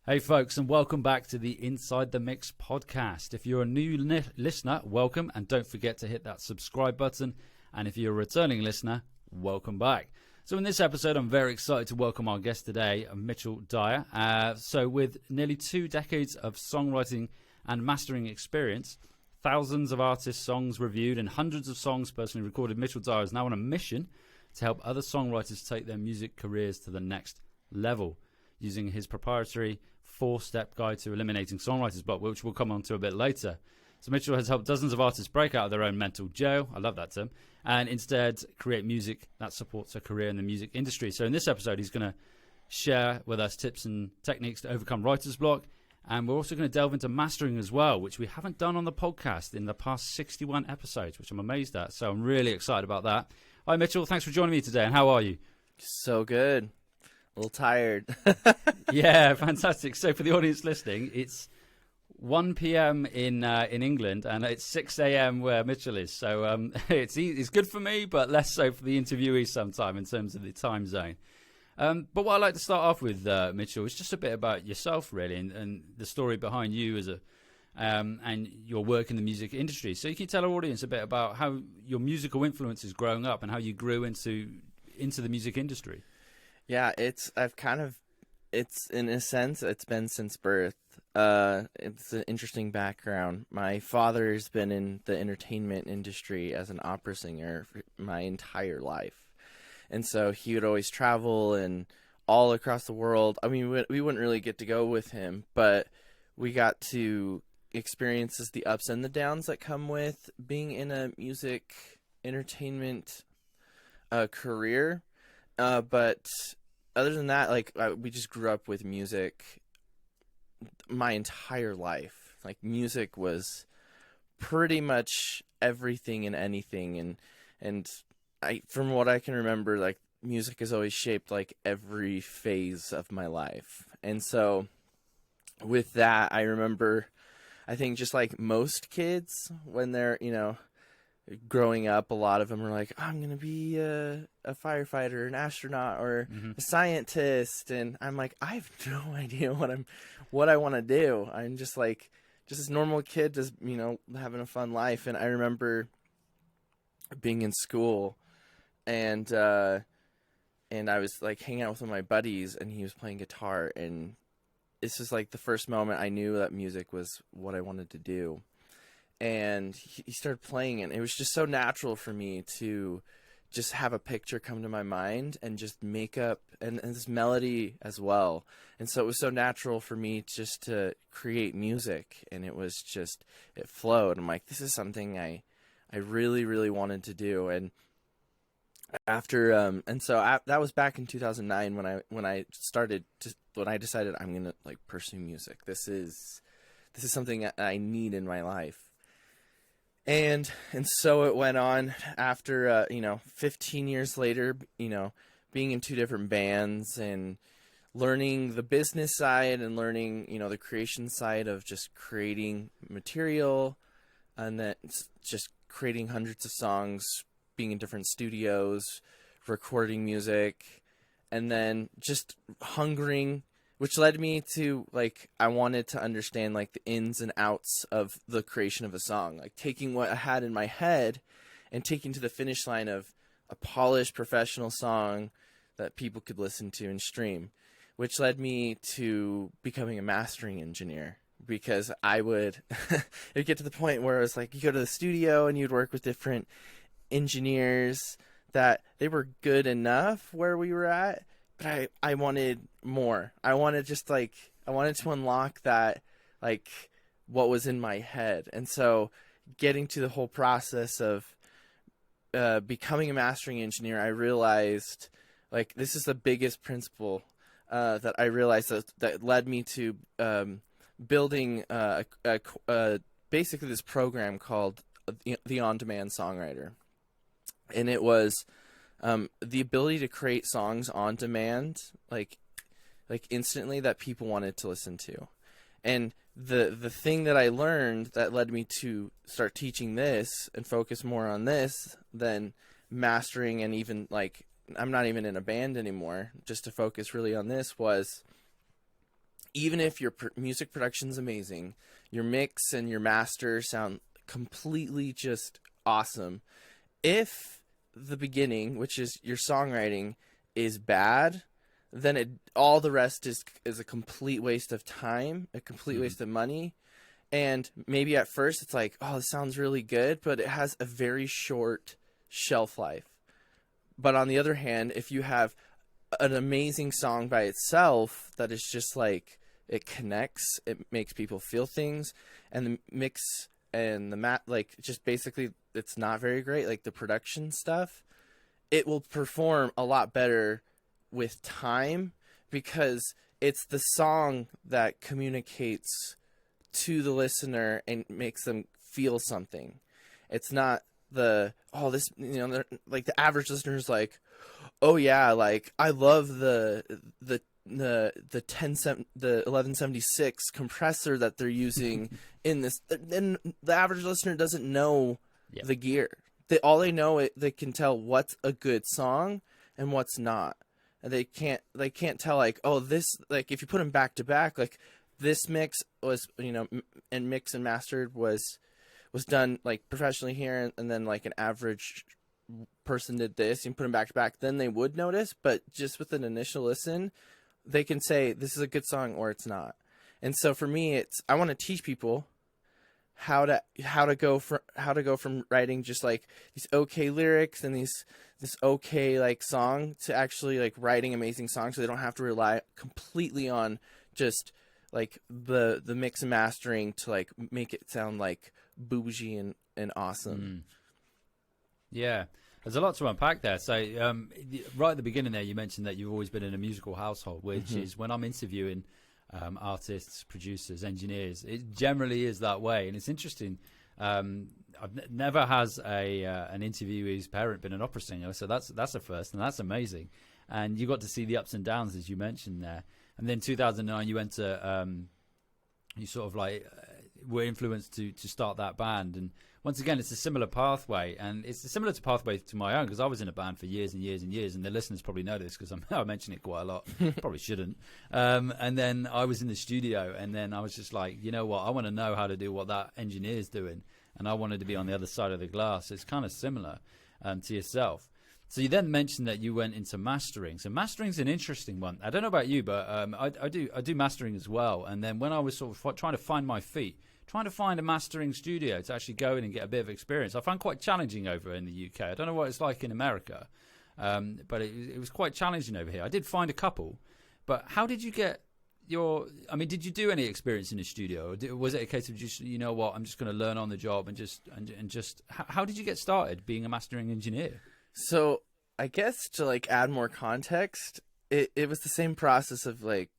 Hey folks, and welcome back to the Inside the Mix podcast. If you're a new listener, welcome, and don't forget to hit that subscribe button. And if you're a returning listener, welcome back. So in this episode, I'm very excited to welcome our guest today, Mitchell Dyer. So with nearly 2 decades of songwriting and mastering experience, thousands of artists' songs reviewed, and hundreds of songs personally recorded, Mitchell Dyer is now on a mission to help other songwriters take their music careers to the next level, using his proprietary 4-step guide to eliminating songwriter's block, which we'll come on to a bit later. So Mitchell has helped dozens of artists break out of their own mental jail, I love that term, and instead create music that supports a career in the music industry. So in this episode, he's going to share with us tips and techniques to overcome writer's block, and we're also going to delve into mastering as well, which we haven't done on the podcast in the past 61 episodes, which I'm amazed at. So I'm really excited about that. Hi Mitchell, thanks for joining me today, and how are you? So good. A little tired. Yeah, fantastic. So for the audience listening, it's 1 p.m. in England, and it's 6 a.m. where Mitchell is. So it's good for me, but less so for the interviewees sometime in terms of the time zone. But what I'd like to start off with, Mitchell, is just a bit about yourself, really, and the story behind you as a and your work in the music industry. So you can tell our audience a bit about how your musical influences growing up and how you grew into the music industry. Yeah, it's in a sense, it's been since birth. It's an interesting background. My father's been in the entertainment industry as an opera singer for my entire life. And so he would always travel and all across the world. I mean, we wouldn't really get to go with him, but we got to experience the ups and the downs that come with being in a music entertainment career. But other than that, we just grew up with music my entire life. Like, music was pretty much everything and anything, and from what I can remember, like, music has always shaped like every phase of my life. And so with that, I remember, I think just like most kids, when they're, growing up, a lot of them are like, I'm going to be a firefighter, an astronaut, or a scientist. And I'm like, I have no idea what I want to do. I'm just this normal kid, just, having a fun life. And I remember being in school, and I was like hanging out with one of my buddies, and he was playing guitar. And this was like the first moment I knew that music was what I wanted to do. And he started playing, and it was just so natural for me to just have a picture come to my mind and just make up and this melody as well. And so it was so natural for me just to create music, and it flowed. I'm like, this is something I really, really wanted to do. And after that was back in 2009 when I decided I'm gonna pursue music. This is something that I need in my life. And so it went on after, 15 years later, being in 2 different bands and learning the business side and learning, the creation side of just creating material, and then just creating hundreds of songs, being in different studios, recording music, and then just hungering, which led me to, I wanted to understand, the ins and outs of the creation of a song. Taking what I had in my head and taking to the finish line of a polished professional song that people could listen to and stream, which led me to becoming a mastering engineer. Because I would it'd get to the point where it was you go to the studio and you'd work with different engineers that they were good enough where we were at, but I wanted more. I wanted I wanted to unlock that, what was in my head. And so getting to the whole process of becoming a mastering engineer, I realized, this is the biggest principle that I realized that led me to building basically this program called the On-Demand Songwriter. And it was the ability to create songs on demand, instantly, that people wanted to listen to. And the thing that I learned that led me to start teaching this and focus more on this than mastering, and even I'm not even in a band anymore, just to focus really on this, was even if your music production's amazing, your mix and your master sound completely just awesome. If the beginning, which is your songwriting, is bad, then all the rest is a complete waste of time, a complete waste of money. And maybe at first it's like, oh, this sounds really good, but it has a very short shelf life. But on the other hand, if you have an amazing song by itself that is just like, it connects, it makes people feel things, and the mix and the like, just basically it's not very great, like the production stuff, it will perform a lot better with time, because it's the song that communicates to the listener and makes them feel something. It's not like the average listener is like, oh yeah, like I love the 1176 compressor that they're using in this. And the average listener doesn't know the gear. All they know, they can tell what's a good song and what's not. And they can't tell like, oh, this, like if you put them back to back, like this mix was, and mix and mastered was done like professionally here, and then like an average person did this, and put them back to back, then they would notice. But just with an initial listen, they can say this is a good song or it's not. And so for me, I want to teach people how to go from writing just like these okay lyrics and this okay like song to actually like writing amazing songs, so they don't have to rely completely on just like the mix and mastering to like make it sound like bougie and awesome. Yeah, there's a lot to unpack there. So right at the beginning there, you mentioned that you've always been in a musical household, which is when I'm interviewing artists, producers, engineers, it generally is that way. And it's interesting. I've never has an interviewee's parent been an opera singer, so that's a first, and that's amazing. And you got to see the ups and downs, as you mentioned there. And then 2009, you went to you sort of like were influenced to start that band. And once again, it's a similar pathway, and it's a similar pathway to my own, because I was in a band for years and years and years, and the listeners probably know this because I mention it quite a lot. Probably shouldn't. And then I was in the studio, and then I was just like, you know what, I want to know how to do what that engineer's doing, and I wanted to be on the other side of the glass. It's kind of similar to yourself. So you then mentioned that you went into mastering. So mastering's an interesting one. I don't know about you, but I do mastering as well. And then when I was sort of trying to find my feet, trying to find a mastering studio to actually go in and get a bit of experience, I found quite challenging over in the UK. I don't know what it's like in America, but it was quite challenging over here. I did find a couple, but how did you get did you do any experience in the studio? Or was it a case of just, you know what, I'm just going to learn on the job and just how did you get started being a mastering engineer? So I guess to like add more context, it was the same process of like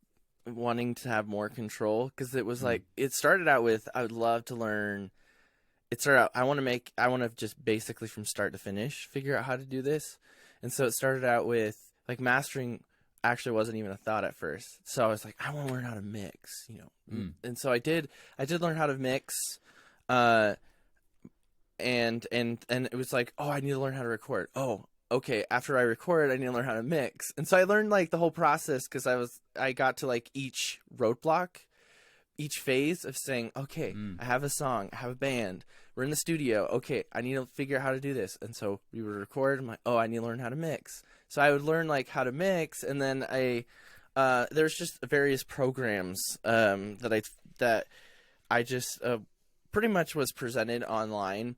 wanting to have more control, because it was like, it started out with, I would love to learn. It started out, I want to just basically from start to finish figure out how to do this. And so it started out with like mastering actually wasn't even a thought at first. So I was like, I want to learn how to mix, and so I did learn how to mix. And it was like, oh, I need to learn how to record. Oh, okay. After I record, I need to learn how to mix. And so I learned like the whole process, because I got to like each roadblock, each phase of saying, okay, I have a song, I have a band, we're in the studio. Okay, I need to figure out how to do this. And so we would record. I'm like, oh, I need to learn how to mix. So I would learn like how to mix, and then there's just various programs that I just pretty much was presented online.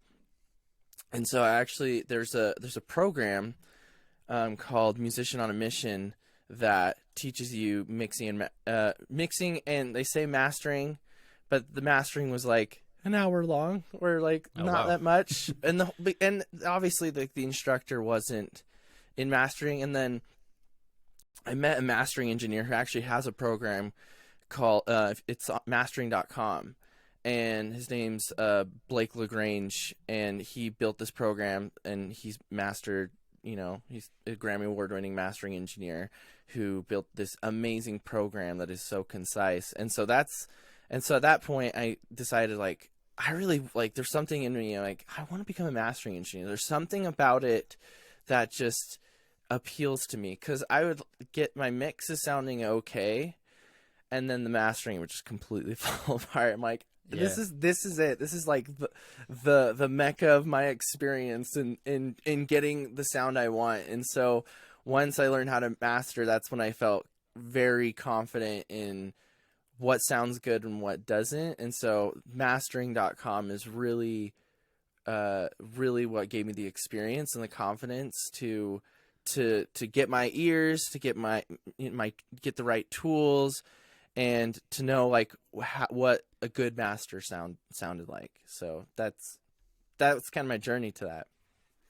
And so there's a program called Musician on a Mission that teaches you mixing, and they say mastering, but the mastering was like an hour long, or like not that much. And obviously the instructor wasn't in mastering. And then I met a mastering engineer who actually has a program called it's mastering.com. And his name's Blake LaGrange, and he built this program, and he's mastered, he's a Grammy Award-winning mastering engineer who built this amazing program that is so concise. And so at that point, I decided, like, I really, like, there's something in me, like, I want to become a mastering engineer. There's something about it that just appeals to me, because I would get my mixes sounding okay, and then the mastering would just completely fall apart. I'm like, Yeah. this is it. This is like the mecca of my experience in getting the sound I want. And so once I learned how to master, that's when I felt very confident in what sounds good and what doesn't. And so mastering.com is really really what gave me the experience and the confidence to get my ears, to get get the right tools, and to know like what a good master sounded like. So that's kind of my journey to that.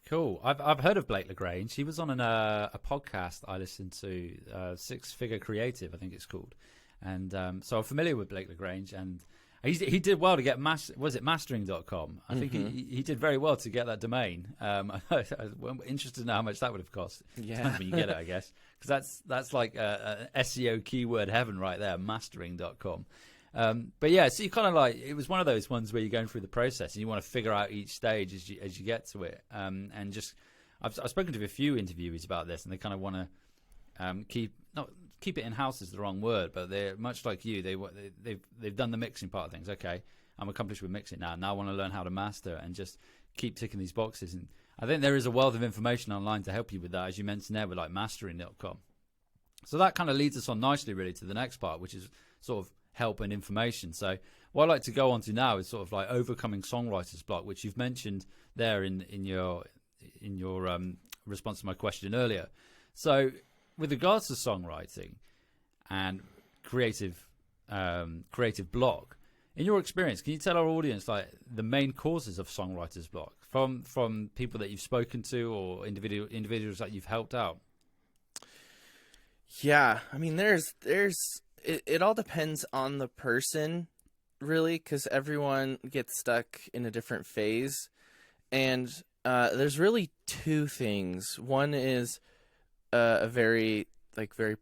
Cool. I've heard of Blake LaGrange. He was on a podcast I listened to, Six Figure Creative, I think it's called. And so I'm familiar with Blake LaGrange, and he did well to get was it mastering.com? I think he did very well to get that domain. I'm interested to know how much that would have cost. Yeah. When you get it, I guess, because that's like a SEO keyword heaven right there, mastering.com. But yeah, so you kind of like, it was one of those ones where you're going through the process and you want to figure out each stage as you get to it. And just, I've spoken to a few interviewees about this, and they kind of want to keep it in house is the wrong word, but they're much like you. They've done the mixing part of things. Okay, I'm accomplished with mixing now. Now I want to learn how to master and just keep ticking these boxes. And I think there is a wealth of information online to help you with that, as you mentioned there, with like mastering.com. So that kind of leads us on nicely, really, to the next part, which is sort of help and information. So what I'd like to go on to now is sort of like overcoming songwriter's block, which you've mentioned there in your response to my question earlier. So with regards to songwriting and creative block, in your experience, can you tell our audience like the main causes of songwriter's block from people that you've spoken to or individuals that you've helped out? Yeah, I mean, it all depends on the person, really, because everyone gets stuck in a different phase. And there's really two things. One is a very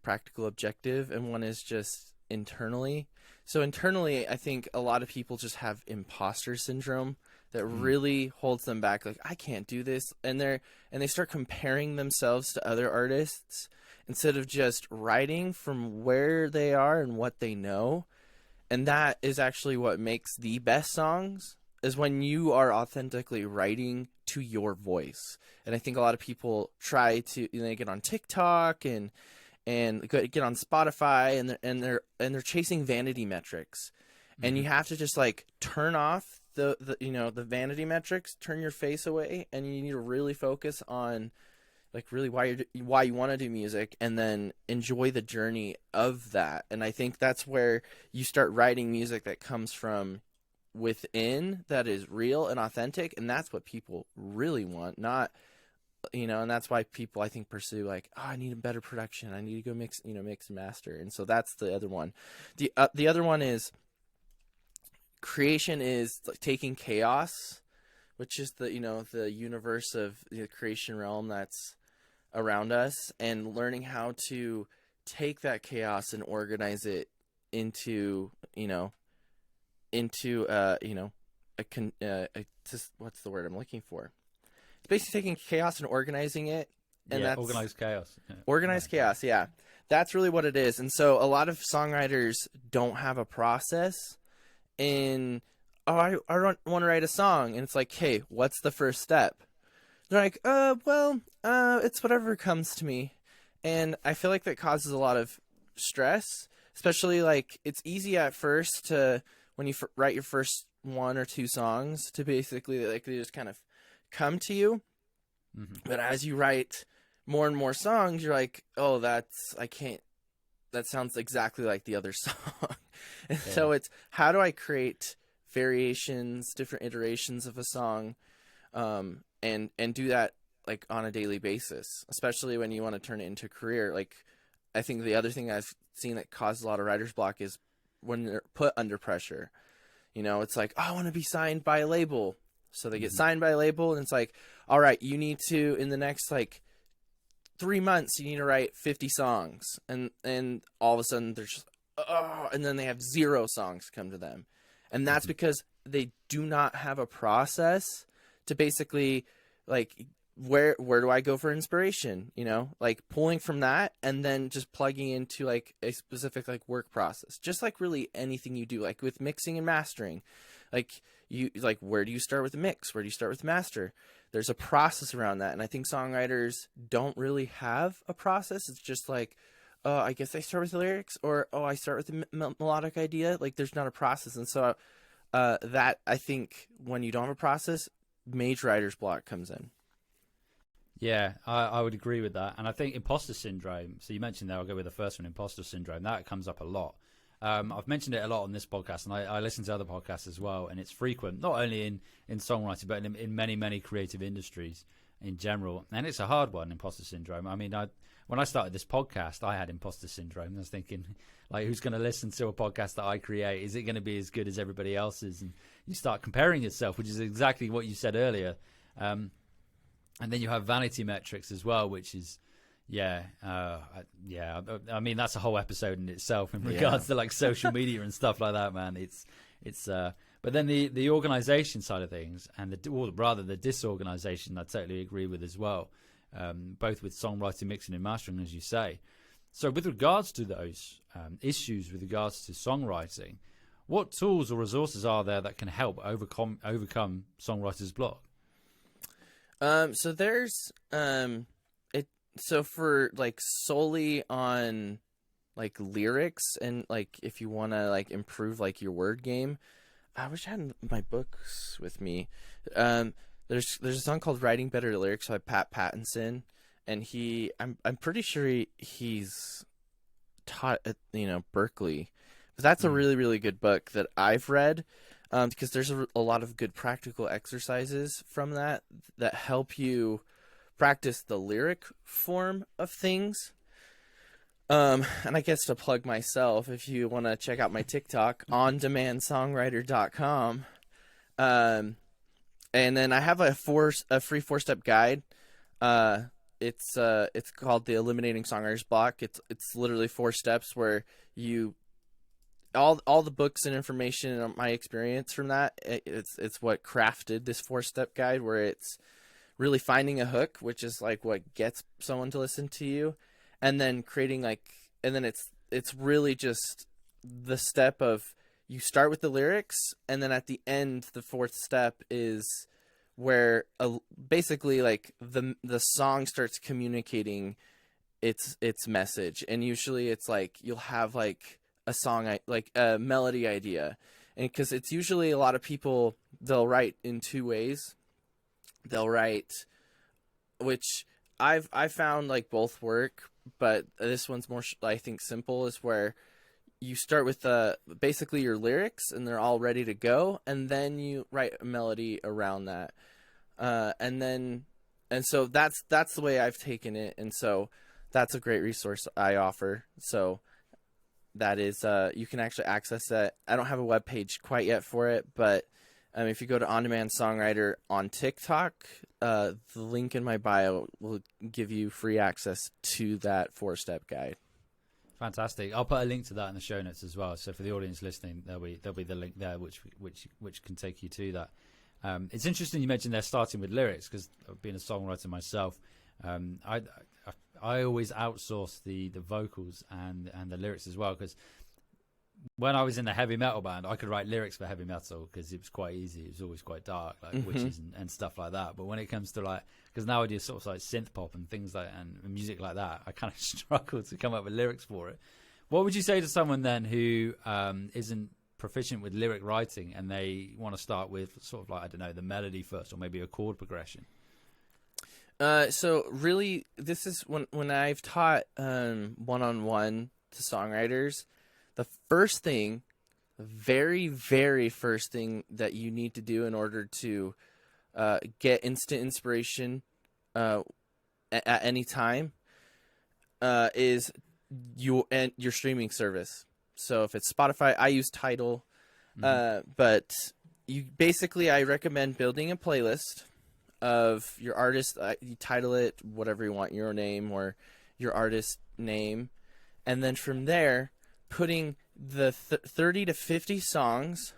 practical objective, and one is just internally. So internally, I think a lot of people just have imposter syndrome that really holds them back. Like, I can't do this. And they start comparing themselves to other artists instead of just writing from where they are and what they know. And that is actually what makes the best songs, is when you are authentically writing to your voice. And I think a lot of people try to, they get on TikTok and get on Spotify, and they're chasing vanity metrics. And you have to just like turn off the vanity metrics, turn your face away, and you need to really focus on like really why you want to do music, and then enjoy the journey of that. And I think that's where you start writing music that comes from within, that is real and authentic, and that's what people really want. Not, and that's why people, I think, pursue like, oh, I need a better production, I need to go mix and master. And so that's the other one. The other one is creation is like taking chaos, which is the universe of the creation realm that's around us, and learning how to take that chaos and organize it into what's the word I'm looking for? It's basically taking chaos and organizing it. And that's organized chaos. Yeah. Organized chaos, yeah. That's really what it is. And so a lot of songwriters don't have a process in, I want to write a song. And it's like, hey, what's the first step? They're like, it's whatever comes to me. And I feel like that causes a lot of stress, especially like it's easy at first to, when you write your first one or two songs, to basically like they just kind of come to you. Mm-hmm. But as you write more and more songs, you're like, oh, that sounds exactly like the other song. And so it's, how do I create variations, different iterations of a song, and do that like on a daily basis, especially when you want to turn it into a career. Like, I think the other thing I've seen that causes a lot of writer's block is when they're put under pressure. It's like, oh, I want to be signed by a label. So they get signed by a label, and it's like, all right, you need to, in the next like 3 months, you need to write 50 songs. And all of a sudden they're just, and then they have 0 songs come to them. And that's because they do not have a process to basically like where do I go for inspiration? You know, like pulling from that and then just plugging into like a specific like work process, just like really anything you do, like with mixing and mastering. Like where do you start with the mix? Where do you start with the master? There's a process around that. And I think songwriters don't really have a process. It's just like, oh, I guess I start with the lyrics, or, oh, I start with the melodic idea. Like there's not a process. And so that, I think when you don't have a process, major writer's block comes in. Yeah, I would agree with that. And I think imposter syndrome, so you mentioned there, I'll go with the first one, imposter syndrome, that comes up a lot. I've mentioned it a lot on this podcast, and I listen to other podcasts as well, and it's frequent, not only in songwriting, but in many, many creative industries in general. And it's a hard one, imposter syndrome. I mean, when I started this podcast, I had imposter syndrome. I was thinking, like, who's going to listen to a podcast that I create? Is it going to be as good as everybody else's? And you start comparing yourself, which is exactly what you said earlier. And then you have vanity metrics as well, which is, I mean, that's a whole episode in itself in regards to like social media and stuff like that, man. But then the organization side of things, and the disorganization, I totally agree with as well. Both with songwriting, mixing, and mastering, as you say. So, with regards to those issues, with regards to songwriting, what tools or resources are there that can help overcome songwriters' block? So there's So for like solely on like lyrics and like if you want to like improve like your word game, I wish I had my books with me. There's a song called "Writing Better Lyrics" by Pat Pattinson, and I'm pretty sure he's taught at Berkeley. But that's a really, really good book that I've read, because there's a lot of good practical exercises from that help you practice the lyric form of things. And I guess to plug myself, if you want to check out my TikTok, ondemandsongwriter.com. And then I have a free 4-step guide. It's called the Eliminating Songwriter's Block. It's literally 4 steps where you all the books and information and my experience from that. It's what crafted this 4-step guide, where it's really finding a hook, which is like what gets someone to listen to you, and then creating and then it's really just the step of you start with the lyrics, and then at the end, the 4th step is where basically like the song starts communicating its message, and usually it's like you'll have like a song like a melody idea, and because it's usually a lot of people, they'll write in 2 ways. They'll write, which I've found like both work, but this one's more I think simple, is where you start with basically your lyrics and they're all ready to go, and then you write a melody around that, and so that's the way I've taken it, and so that's a great resource I offer. So that is you can actually access that. I don't have a web page quite yet for it, but if you go to On Demand Songwriter on TikTok, the link in my bio will give you free access to that 4-step guide. Fantastic. I'll put a link to that in the show notes as well. So for the audience listening, there'll be the link there, which can take you to that. It's interesting you mentioned they're starting with lyrics, because being a songwriter myself, I always outsource the vocals and the lyrics as well, because when I was in the heavy metal band, I could write lyrics for heavy metal because it was quite easy. It was always quite dark, like witches and stuff like that. But when it comes to because now I do sort of like synth pop and things like and music like that, I kind of struggle to come up with lyrics for it. What would you say to someone then who isn't proficient with lyric writing and they want to start with sort of like, I don't know, the melody first, or maybe a chord progression? So really, this is when I've taught one-on-one to songwriters. The first thing, the very, very first thing that you need to do in order to get instant inspiration at any time is your streaming service. So if it's Spotify, I use Tidal, but I recommend building a playlist of your artist. You title it whatever you want, your name or your artist name, and then from there, putting the 30 to 50 songs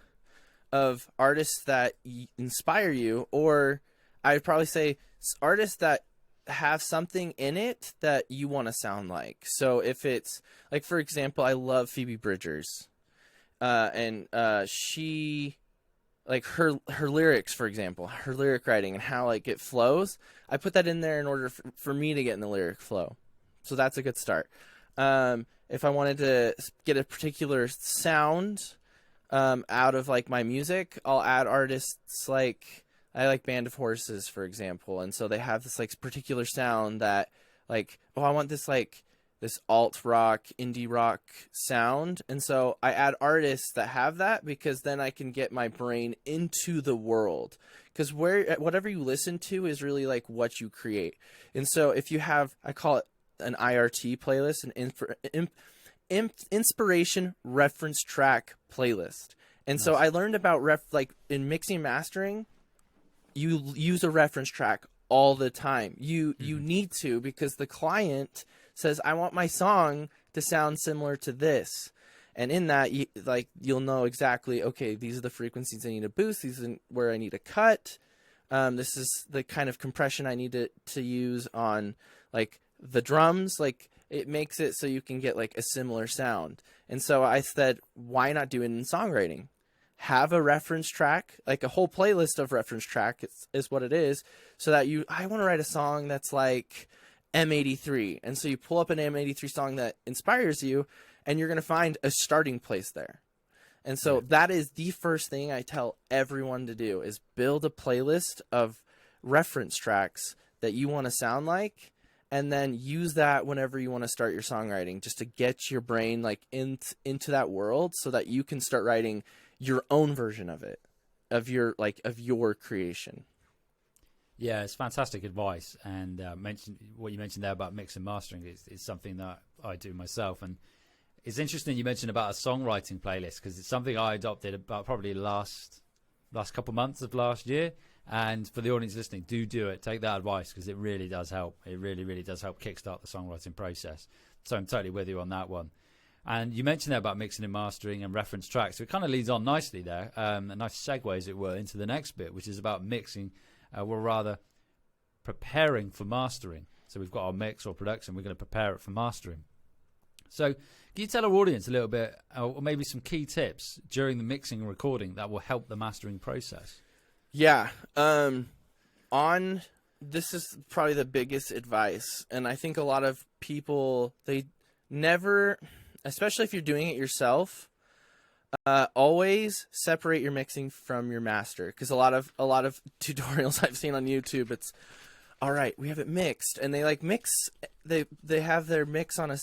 of artists that inspire you, or I'd probably say artists that have something in it that you want to sound like. So if it's like, for example, I love Phoebe Bridgers, and she, like her lyrics, for example, her lyric writing and how like it flows. I put that in there in order for me to get in the lyric flow. So that's a good start. If I wanted to get a particular sound out of like my music, I'll add artists like I like Band of Horses, for example, and so they have this like particular sound that like, oh, I want this like this alt rock, indie rock sound, and so I add artists that have that because then I can get my brain into the world. Because whatever you listen to is really like what you create, and so if you have, I call it an IRT playlist, an inspiration reference track playlist. And nice. So I learned about like in mixing and mastering, you use a reference track all the time. You need to, because the client says, I want my song to sound similar to this. And in that, you'll know exactly, okay, these are the frequencies I need to boost. These are where I need to cut. This is the kind of compression I need to use on like the drums. Like it makes it so you can get like a similar sound. And so I said, why not do it in songwriting? Have a reference track, like a whole playlist of reference track is what it is, so that I want to write a song that's like M83. And so you pull up an M83 song that inspires you, and you're going to find a starting place there. And so that is the first thing I tell everyone to do, is build a playlist of reference tracks that you want to sound like, and then use that whenever you want to start your songwriting, just to get your brain like into that world so that you can start writing your own version of it, of your creation. Yeah, it's fantastic advice. And what you mentioned there about mix and mastering is something that I do myself. And it's interesting you mentioned about a songwriting playlist, because it's something I adopted about probably last couple months of last year. And for the audience listening, do it. Take that advice, because it really does help. It really, really does help kickstart the songwriting process. So I'm totally with you on that one. And you mentioned there about mixing and mastering and reference tracks. So it kind of leads on nicely there. A nice segue, as it were, into the next bit, which is about mixing, or rather preparing for mastering. So we've got our mix or production. We're going to prepare it for mastering. So can you tell our audience a little bit, or maybe some key tips during the mixing and recording that will help the mastering process? Yeah. This is probably the biggest advice. And I think a lot of people, they never, especially if you're doing it yourself, always separate your mixing from your master. Because a lot of tutorials I've seen on YouTube, it's, all right, we have it mixed, and they like mix. They have their mix on a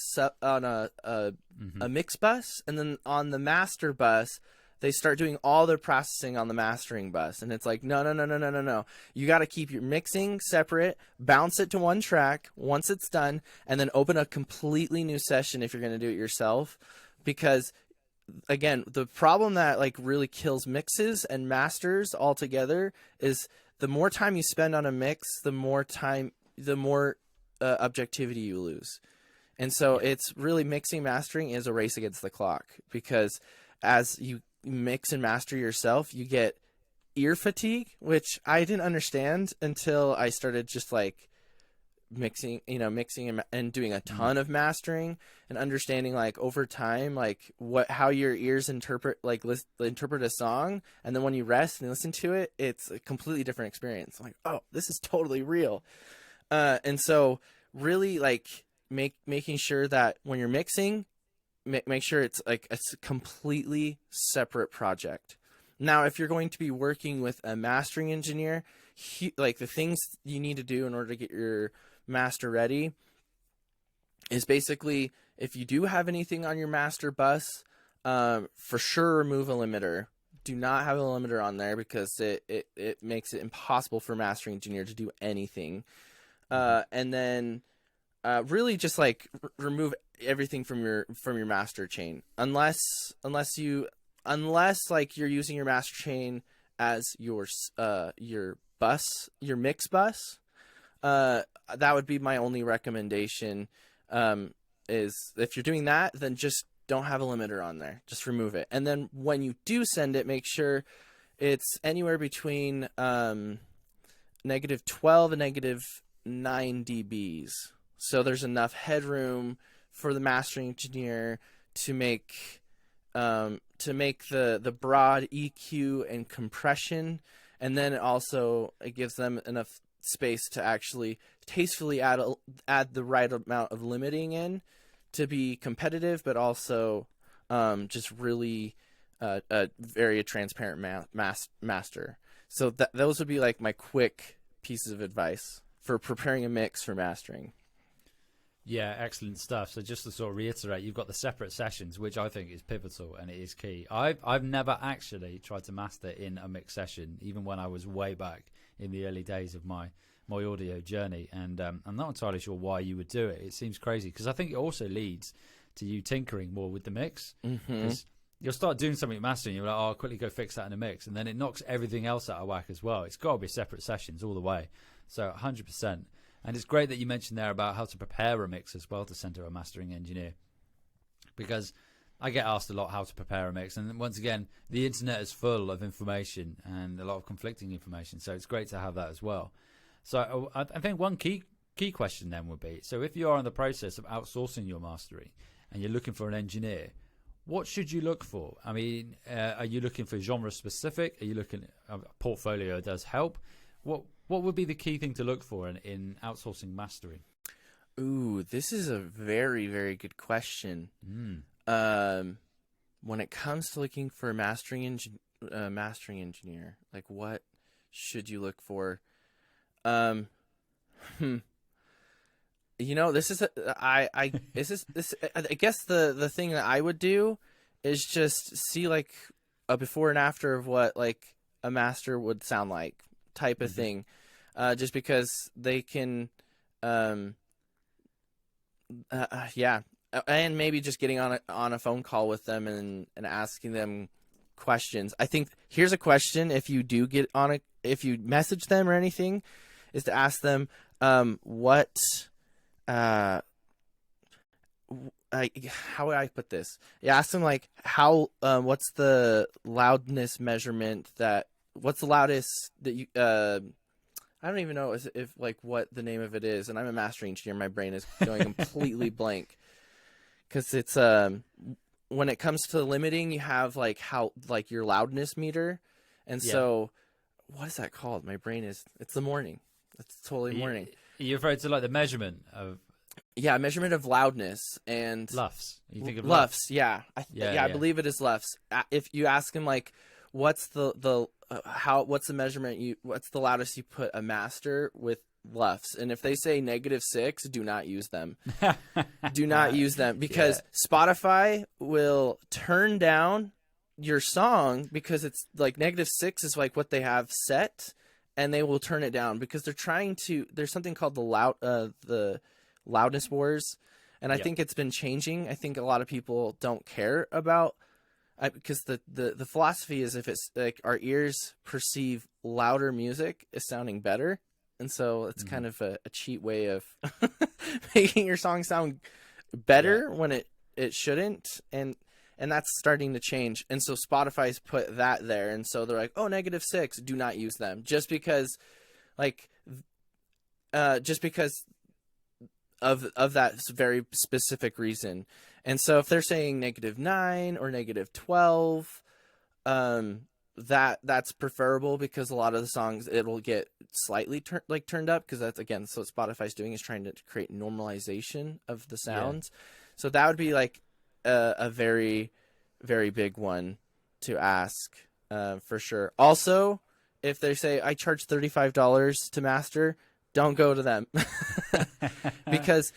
mix bus, and then on the master bus, they start doing all their processing on the mastering bus. And it's like, no. You got to keep your mixing separate, bounce it to one track once it's done, and then open a completely new session if you're going to do it yourself. Because again, the problem that like really kills mixes and masters altogether is the more time you spend on a mix, the more objectivity you lose. And so it's really, mixing, mastering is a race against the clock, because as you mix and master yourself, you get ear fatigue, which I didn't understand until I started just like mixing and doing a ton of mastering, and understanding like over time, like how your ears interpret a song. And then when you rest and listen to it, it's a completely different experience. I'm like, oh, this is totally real. And so really like making sure that when you're mixing, make sure it's like a completely separate project. Now, if you're going to be working with a mastering engineer, like the things you need to do in order to get your master ready is basically, if you do have anything on your master bus, for sure remove a limiter. Do not have a limiter on there, because it makes it impossible for a mastering engineer to do anything. And then really just like remove everything from your master chain, unless like you're using your master chain as your bus, your mix bus. That would be my only recommendation. Is if you're doing that, then just don't have a limiter on there. Just remove it. And then when you do send it, make sure it's anywhere between -12 and -9 dBs. So there's enough headroom for the mastering engineer to make the broad EQ and compression, and then it gives them enough space to actually tastefully add the right amount of limiting in to be competitive, but also just really a very transparent master. So those would be like my quick pieces of advice for preparing a mix for mastering. Yeah, excellent stuff. So just to sort of reiterate, you've got the separate sessions, which I think is pivotal and it is key. I've never actually tried to master in a mix session, even when I was way back in the early days of my audio journey. And I'm not entirely sure why you would do it. It seems crazy because I think it also leads to you tinkering more with the mix. Because you'll start doing something mastering, you're like, oh, I'll quickly go fix that in a mix. And then it knocks everything else out of whack as well. It's got to be separate sessions all the way. So 100%. And it's great that you mentioned there about how to prepare a mix as well to send to a mastering engineer, because I get asked a lot how to prepare a mix. And once again, the internet is full of information and a lot of conflicting information. So it's great to have that as well. So I think one key question then would be, so if you are in the process of outsourcing your mastering and you're looking for an engineer, what should you look for? I mean, are you looking for genre specific? Are you looking a portfolio does help? What would be the key thing to look for in outsourcing mastering? Ooh, this is a very, very good question. When it comes to looking for a mastering engineer, like what should you look for? You know, this is I guess the thing that I would do is just see like a before and after of what like a master would sound like type of thing. Just because they can, and maybe just getting on a phone call with them and asking them questions. I think here's a question: if you do if you message them or anything, is to ask them how would I put this? You ask them like what's the loudness measurement what's the loudest that you I don't even know if like what the name of it is, and I'm a mastering engineer. My brain is going completely blank because it's when it comes to limiting, you have like your loudness meter, and so what is that called? My brain it's the morning. It's totally morning. You're referring to like the measurement of measurement of loudness and LUFS. You think of LUFS? Yeah, I believe it is LUFS. If you ask him like, what's the measurement what's the loudest you put a master with LUFS, and if they say -6, do not use them. Do not use them, because Spotify will turn down your song because it's like -6 is like what they have set, and they will turn it down because they're trying to. There's something called the loudness wars, and I think it's been changing. I think a lot of people don't care about. Because the philosophy is if it's like our ears perceive louder music as sounding better, and so it's kind of a cheat way of making your song sound better when it shouldn't, and that's starting to change. And so Spotify's put that there, and so they're like, oh, -6, do not use them, just because of that very specific reason. And so if they're saying -9 or -12, that's preferable, because a lot of the songs it'll get slightly turned up, because that's again so what Spotify's doing is trying to create normalization of the sounds. So that would be like a very, very big one to ask for sure. Also, if they say I charge $35 to master, don't go to them because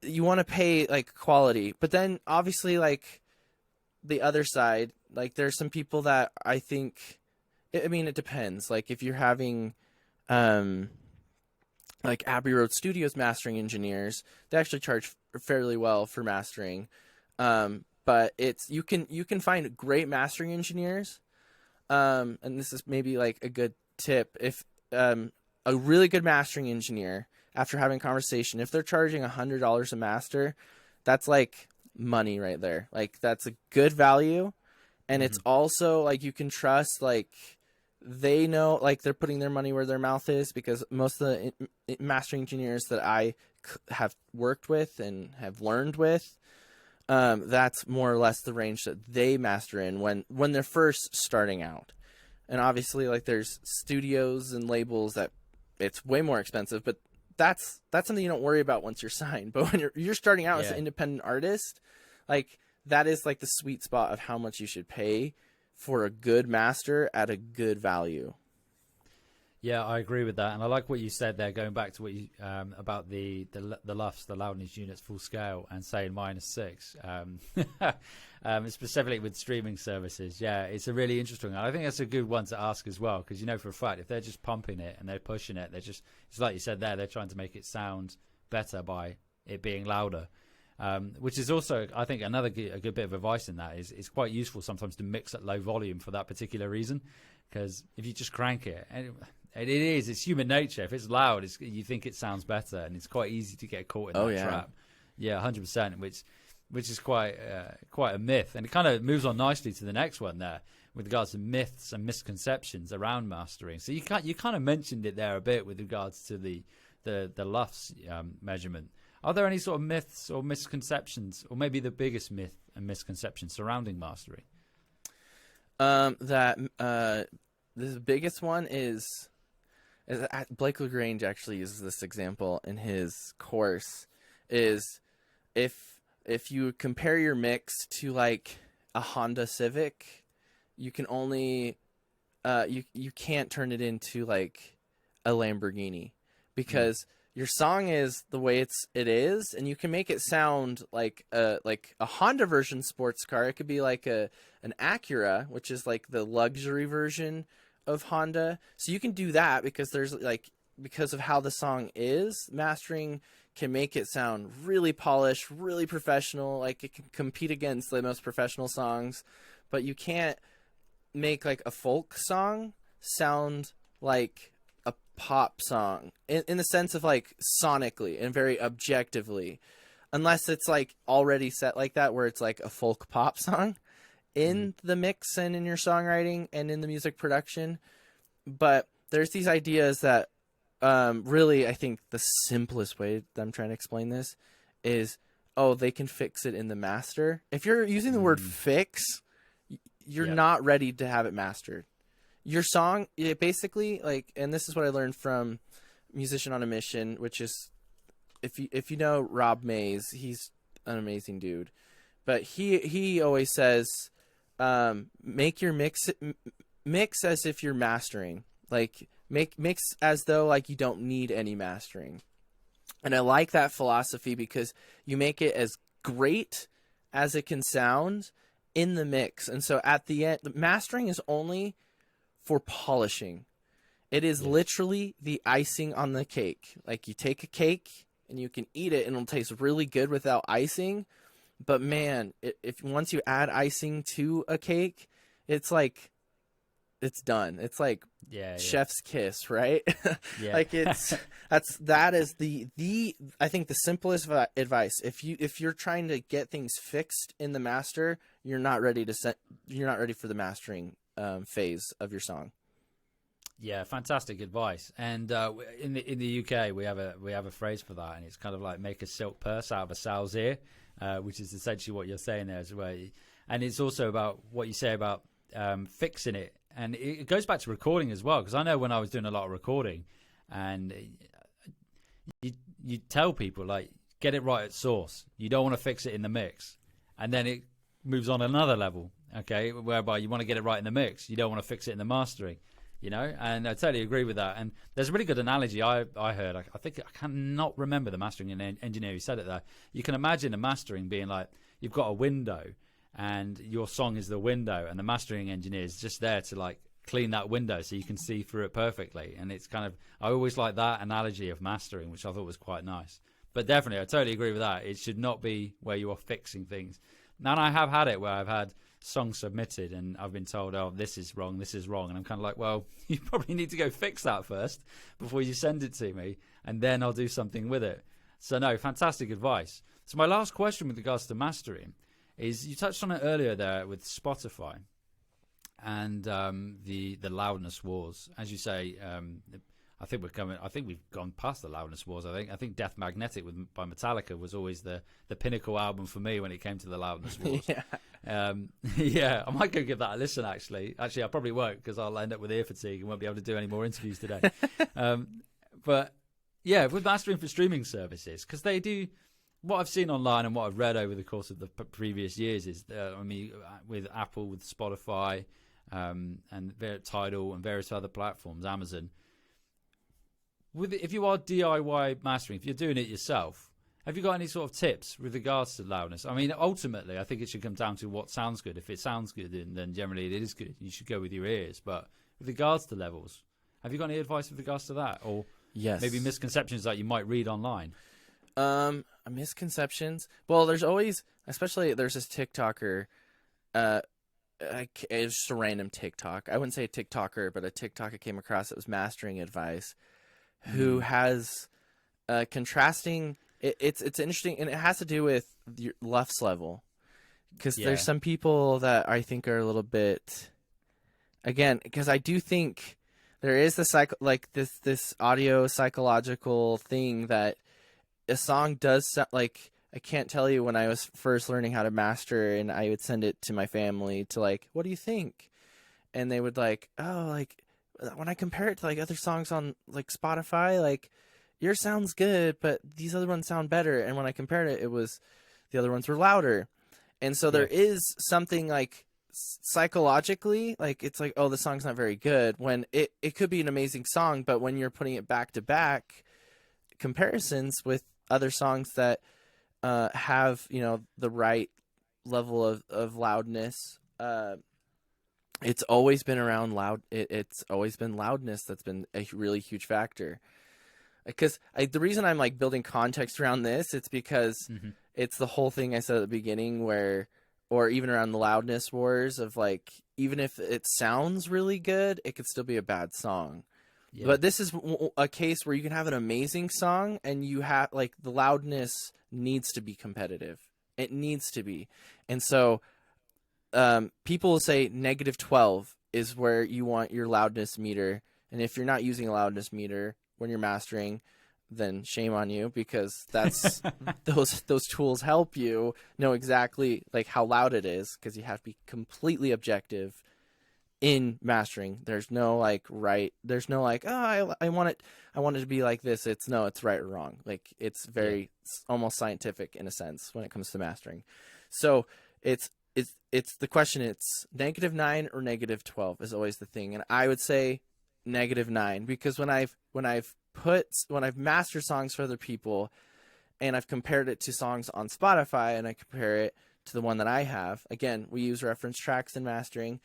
you want to pay like quality. But then obviously like the other side, like there's some people that I think, I mean, it depends. Like if you're having like Abbey Road Studios mastering engineers, they actually charge fairly well for mastering. But you can find great mastering engineers. And this is maybe like a good tip. If a really good mastering engineer, after having a conversation, if they're charging $100 a master, that's like money right there. Like that's a good value. And it's also like you can trust like they know, like, they're putting their money where their mouth is, because most of the mastering engineers that I have worked with and have learned with, that's more or less the range that they master in when they're first starting out. And obviously, like, there's studios and labels that it's way more expensive, but that's something you don't worry about once you're signed. But when you're starting out as an independent artist, like, that is like the sweet spot of how much you should pay for a good master at a good value. Yeah, I agree with that, and I like what you said there, going back to what you about the LUFS, the loudness units full scale, and saying -6, specifically with streaming services. Yeah, it's a really interesting one. I think that's a good one to ask as well, because you know for a fact if they're just pumping it and they're pushing it, it's like you said there, they're trying to make it sound better by it being louder. Which is also, I think, a good bit of advice in that is it's quite useful sometimes to mix at low volume for that particular reason, because if you just crank it, and it's human nature. If it's loud, you think it sounds better, and it's quite easy to get caught in that trap. Yeah, 100%, which is quite a myth, and it kind of moves on nicely to the next one there with regards to myths and misconceptions around mastering. So you kind of mentioned it there a bit with regards to the LUFS measurement. Are there any sort of myths or misconceptions, or maybe the biggest myth and misconception surrounding mastering? The biggest one is Blake LaGrange actually uses this example in his course, is if you compare your mix to like a Honda Civic, you can only you can't turn it into like a Lamborghini, because your song is the way it is, and you can make it sound like a Honda version sports car. It could be like an Acura, which is like the luxury version of Honda. So you can do that because because of how the song is. Mastering can make it sound really polished, really professional. Like, it can compete against the most professional songs, but you can't make like a folk song sound like a pop song in the sense of like sonically and very objectively, unless it's like already set like that, where it's like a folk pop song in the mix and in your songwriting and in the music production. But there's these ideas that really, I think the simplest way that I'm trying to explain this is, they can fix it in the master. If you're using the word fix, you're not ready to have it mastered. Your song, it basically, like, and this is what I learned from Musician on a Mission, which is, if you know Rob Mays, he's an amazing dude, but he always says, make your mix as if you're mastering, like mix as though like you don't need any mastering. And I like that philosophy, because you make it as great as it can sound in the mix. And so at the end, the mastering is only for polishing. It is literally the icing on the cake. Like, you take a cake and you can eat it and it'll taste really good without icing. But man, if once you add icing to a cake, it's like, it's done. It's like chef's kiss, right? Like, that is the I think the simplest advice. If you're trying to get things fixed in the master, you're not ready for the mastering phase of your song. Yeah, fantastic advice. And in the UK, we have a phrase for that, and it's kind of like make a silk purse out of a sow's ear, which is essentially what you're saying there as well. And it's also about what you say about fixing it, and it goes back to recording as well. Because I know when I was doing a lot of recording, and you tell people, like, get it right at source. You don't want to fix it in the mix, and then it moves on another level. Okay, whereby you want to get it right in the mix. You don't want to fix it in the mastering, and I totally agree with that. And there's a really good analogy I heard. I think I cannot remember the mastering engineer who said it there. You can imagine a mastering being like, you've got a window and your song is the window, and the mastering engineer is just there to like clean that window so you can see through it perfectly. And it's kind of, I always like that analogy of mastering, which I thought was quite nice. But definitely, I totally agree with that. It should not be where you are fixing things. And I have had it where I've had songs submitted and I've been told, this is wrong, and I'm kind of like, well, you probably need to go fix that first before you send it to me, and then I'll do something with it. So no, fantastic advice. So my last question with regards to mastering is, you touched on it earlier there with Spotify, and the loudness wars. As you say, I think we've gone past the loudness wars. I think Death Magnetic by Metallica was always the pinnacle album for me when it came to the loudness wars. Yeah, I might go give that a listen. Actually, I probably won't, because I'll end up with ear fatigue and won't be able to do any more interviews today. But yeah, with mastering for streaming services, because they do. What I've seen online and what I've read over the course of the previous years is, with Apple, with Spotify, and Tidal and various other platforms, Amazon. If you are DIY mastering, if you're doing it yourself, have you got any sort of tips with regards to loudness? I mean, ultimately, I think it should come down to what sounds good. If it sounds good, then generally it is good. You should go with your ears. But with regards to levels, have you got any advice with regards to that? Or maybe misconceptions that you might read online? Misconceptions. Well, there's always, especially there's this TikToker. It's just a random TikTok. I wouldn't say a TikToker, but a TikTok I came across that was mastering advice, who has contrasting. It's interesting, and it has to do with your LUFS level, because there's some people that I think are a little bit. Again, because I do think there is this audio psychological thing that a song does sound like. I can't tell you, when I was first learning how to master, and I would send it to my family to what do you think? And they would when I compare it to other songs on Spotify, yours sounds good, but these other ones sound better. And when I compared it, the other ones were louder. And so there is something psychologically, it's oh, the song's not very good, when it could be an amazing song, but when you're putting it back to back comparisons with other songs that have the right level of loudness, it's always been around loud. It's always been loudness that's been a really huge factor. Because the reason I'm building context around this, it's because it's the whole thing I said at the beginning, or even around the loudness wars of even if it sounds really good, it could still be a bad song. Yeah. But this is a case where you can have an amazing song, and you have the loudness needs to be competitive. It needs to be. And so people will say -12 is where you want your loudness meter. And if you're not using a loudness meter when you're mastering, then shame on you, because that's those tools help you know exactly how loud it is, because you have to be completely objective in mastering. There's no there's no oh, I want it to be like this. It's right or wrong. It's very almost scientific in a sense when it comes to mastering. So it's the question. It's -9 or -12 is always the thing. And I would say -9, because when I've mastered songs for other people, and I've compared it to songs on Spotify, and I compare it to the one that I have, again, we use reference tracks in mastering.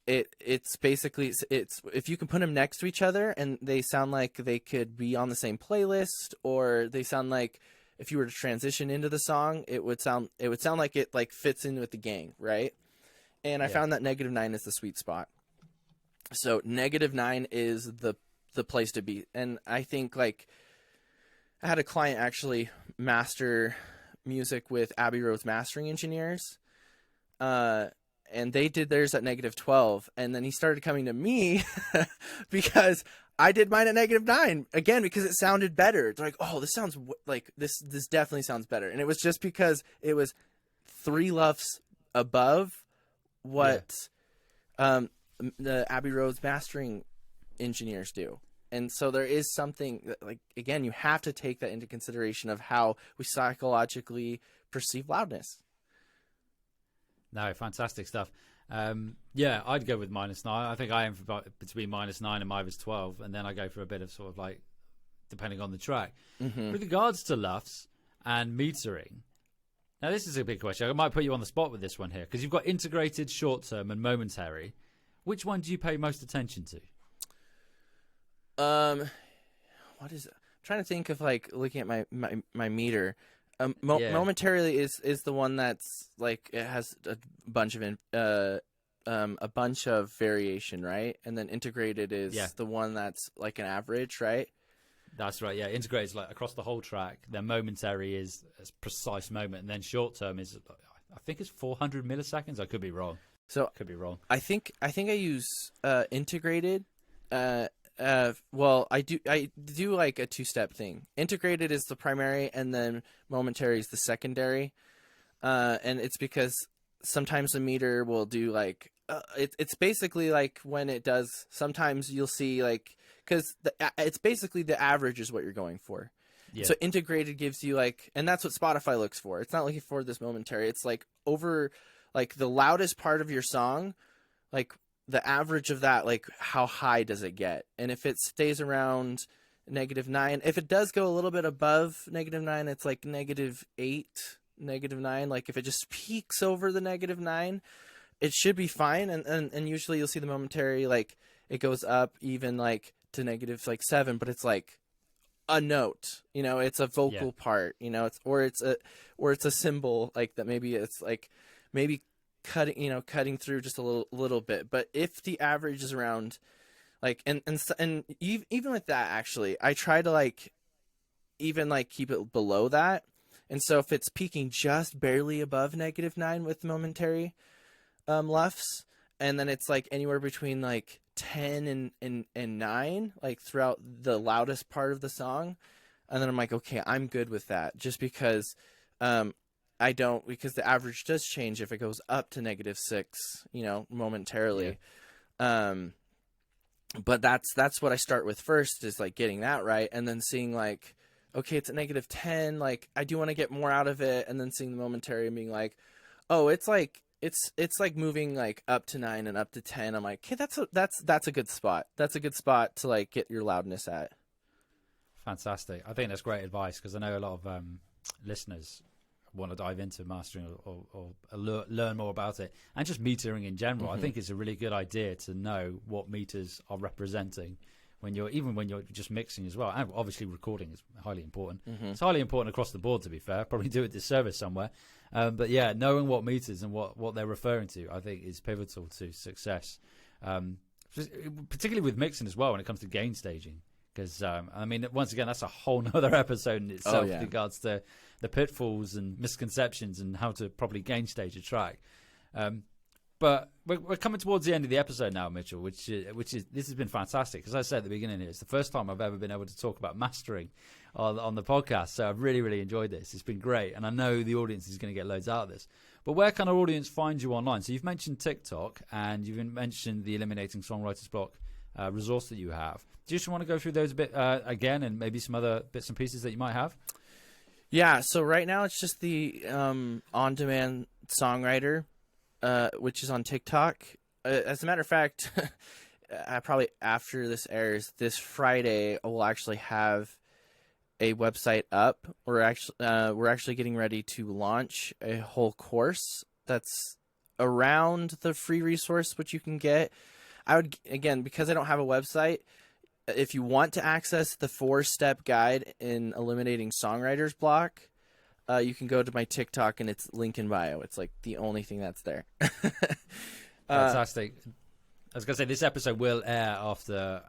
It's basically, if you can put them next to each other and they sound like they could be on the same playlist, or they sound like if you were to transition into the song, it would sound like it fits in with the gang, right? And I found that -9 is the sweet spot. So -9 is the place to be. And I think I had a client actually master music with Abbey Road's mastering engineers, and they did theirs at -12, and then he started coming to me because I did mine at -9 again, because it sounded better. It's oh, this sounds this definitely sounds better. And it was just because it was 3 LUFS above what the Abbey Road's mastering engineers do. And so there is something that, again, you have to take that into consideration of how we psychologically perceive loudness. No, fantastic stuff. I'd go with -9. I think I am between -9 and -12, and then I go for a bit of sort of depending on the track. With regards to LUFS and metering, now this is a big question. I might put you on the spot with this one here, because you've got integrated, short-term, and momentary. Which one do you pay most attention to? What is it? I'm trying to think of looking at my meter. Momentarily is the one that's it has a bunch of variation, right? And then integrated is the one that's an average, right? That's right. Yeah, integrated is across the whole track. Then momentary is a precise moment, and then short term is I think it's 400 milliseconds. I could be wrong. So Could be wrong. I think I use integrated. Well, I do like a two-step thing. Integrated is the primary, and then momentary is the secondary. And it's because sometimes the meter will do like it's basically like when it does. Sometimes you'll see like because it's basically the average is what you're going for. Yeah. So integrated gives you like, and that's what Spotify looks for. It's not looking for this momentary. It's like over like the loudest part of your song, like the average of that, like how high does it get? And if it stays around -9, if it does go a little bit above -9, it's like -8, -9. Like if it just peaks over the -9, it should be fine. And usually you'll see the momentary, like it goes up even like to -7, but it's like a note, it's a vocal part, it's a symbol like that. Maybe it's like maybe cutting through just a little bit. But if the average is around like, and even with that, actually, I try to like even like keep it below that. And so if it's peaking just barely above -9 with momentary LUFS, and then it's like anywhere between like 10 and 9, like throughout the loudest part of the song, and then I'm like, okay, I'm good with that, just because because the average does change if it goes up to -6, momentarily. Yeah. But that's what I start with first, is like getting that right, and then seeing like, okay, it's at -10, like I do want to get more out of it, and then seeing the momentary and being like, oh, it's like it's like moving like up to 9 and up to 10. I'm like, okay, that's a good spot. That's a good spot to like get your loudness at. Fantastic. I think that's great advice, because I know a lot of listeners want to dive into mastering or learn more about it, and just metering in general. I think it's a really good idea to know what meters are representing when you're just mixing as well. And obviously recording is highly important. It's highly important across the board, to be fair. Probably do a disservice somewhere. But yeah, knowing what meters and what they're referring to, I think, is pivotal to success. Particularly with mixing as well, when it comes to gain staging. Because, I mean, once again, that's a whole nother episode in itself with regards to the pitfalls and misconceptions and how to properly gain stage a track. But we're coming towards the end of the episode now, Mitchell, which is this has been fantastic. Because I said at the beginning here, it's the first time I've ever been able to talk about mastering on the podcast. So I've really, really enjoyed this. It's been great. And I know the audience is going to get loads out of this. But where can our audience find you online? So you've mentioned TikTok, and you've mentioned the Eliminating Songwriters Block resource that you have. Do you just want to go through those a bit again, and maybe some other bits and pieces that you might have? Yeah, so right now it's just the on-demand songwriter, which is on TikTok. As a matter of fact, probably after this airs, this Friday, we'll actually have a website up. We're actually getting ready to launch a whole course that's around the free resource, which you can get. I would, again, because I don't have a website, if you want to access the 4-step guide in eliminating songwriter's block, you can go to my TikTok, and it's link in bio. It's like the only thing that's there. Fantastic. I was going to say, this episode will air after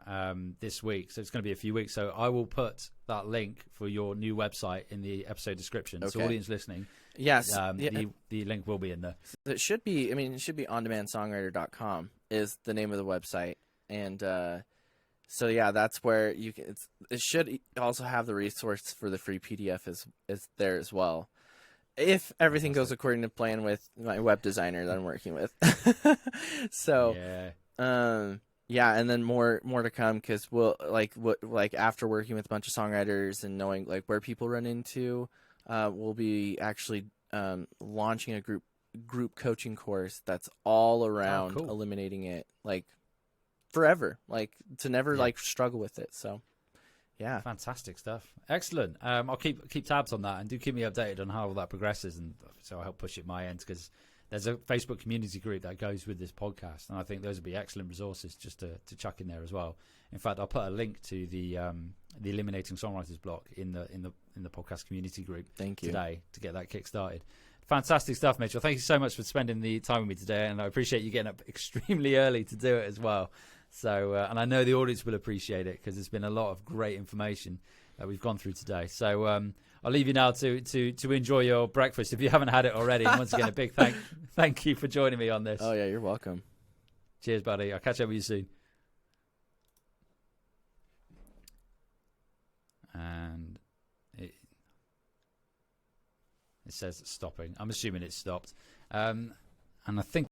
this week, so it's going to be a few weeks. So I will put that link for your new website in the episode description. Okay. So audience listening, yes, the link will be in there. It should be, it should be ondemandsongwriter.com is the name of the website. And so yeah, that's where you can. It should also have the resource for the free PDF is there as well, if everything goes according to plan with my web designer that I'm working with. So yeah, and then more to come, because we'll like after working with a bunch of songwriters and knowing like where people run into, we'll be actually launching a group coaching course that's all around eliminating it, like forever, like to never like struggle with it. So yeah, fantastic stuff. Excellent. I'll keep tabs on that, and do keep me updated on how all that progresses, and so I'll help push it my end, because there's a Facebook community group that goes with this podcast, and I think those would be excellent resources just to chuck in there as well. In fact, I'll put a link to the Eliminating Songwriters block in the podcast community group. Thank you. Today, to get that kick started. Fantastic stuff, Mitchell. Thank you so much for spending the time with me today, and I appreciate you getting up extremely early to do it as well. So, and I know the audience will appreciate it, because there's been a lot of great information that we've gone through today. So I'll leave you now to enjoy your breakfast if you haven't had it already. And once again, a big thank you for joining me on this. Oh, yeah, you're welcome. Cheers, buddy. I'll catch up with you soon. And it says stopping. I'm assuming it's stopped. And I think